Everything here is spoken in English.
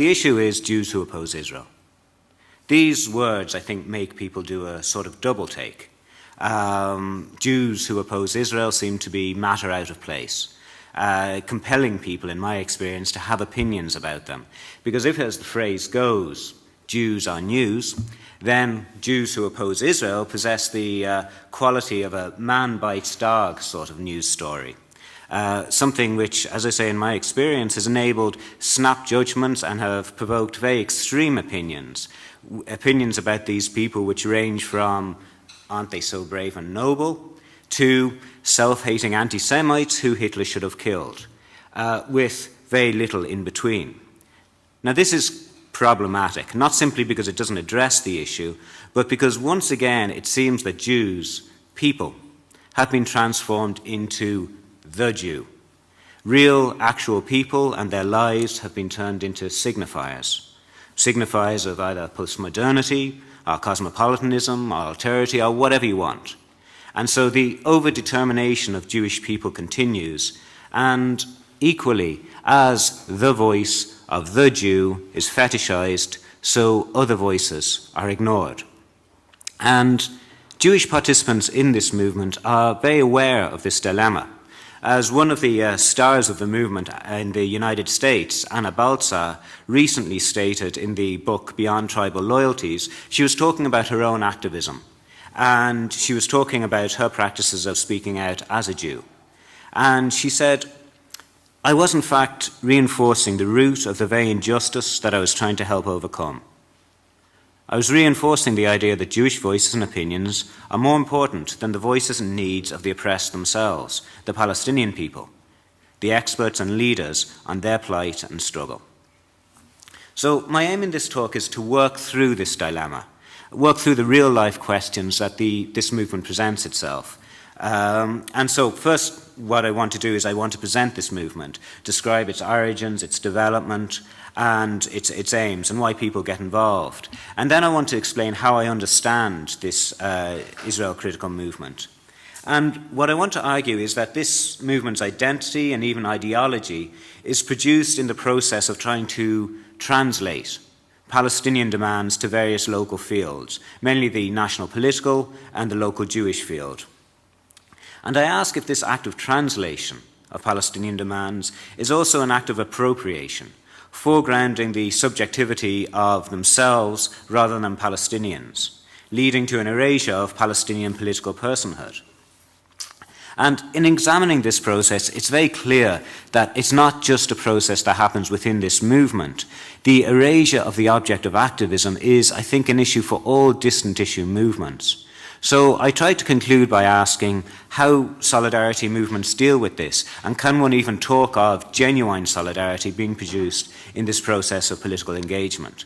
the issue is Jews who oppose Israel. These words, I think, make people do a sort of double take. Jews who oppose Israel seem to be matter out of place, compelling people, in my experience, to have opinions about them. Because if, as the phrase goes, Jews are news, then Jews who oppose Israel possess the quality of a man bites dog sort of news story. Something which, as I say, in my experience, has enabled snap judgments and have provoked very extreme opinions about these people which range from aren't they so brave and noble to self-hating anti-Semites who Hitler should have killed, with very little in between. Now this is problematic, not simply because it doesn't address the issue, but because once again it seems that Jews, people, have been transformed into the Jew. Real, actual people and their lives have been turned into signifiers. Signifiers of either postmodernity, or cosmopolitanism, or alterity, or whatever you want. And so the overdetermination of Jewish people continues, and equally, as the voice of the Jew is fetishized, so other voices are ignored. And Jewish participants in this movement are very aware of this dilemma. As one of the stars of the movement in the United States, Anna Baltzar, recently stated in the book Beyond Tribal Loyalties, she was talking about her own activism. And she was talking about her practices of speaking out as a Jew. And she said, I was in fact reinforcing the root of the very injustice that I was trying to help overcome. I was reinforcing the idea that Jewish voices and opinions are more important than the voices and needs of the oppressed themselves, the Palestinian people, the experts and leaders on their plight and struggle. So my aim in this talk is to work through this dilemma, work through the real-life questions that this movement presents itself. And so first, what I want to do is I want to present this movement, describe its origins, its development, and its aims, and why people get involved. And then I want to explain how I understand this Israel critical movement. And what I want to argue is that this movement's identity and even ideology is produced in the process of trying to translate Palestinian demands to various local fields, mainly the national political and the local Jewish field. And I ask if this act of translation of Palestinian demands is also an act of appropriation, foregrounding the subjectivity of themselves rather than Palestinians, leading to an erasure of Palestinian political personhood. And in examining this process, it's very clear that it's not just a process that happens within this movement. The erasure of the object of activism is, I think, an issue for all distant issue movements. So I tried to conclude by asking how solidarity movements deal with this, and can one even talk of genuine solidarity being produced in this process of political engagement?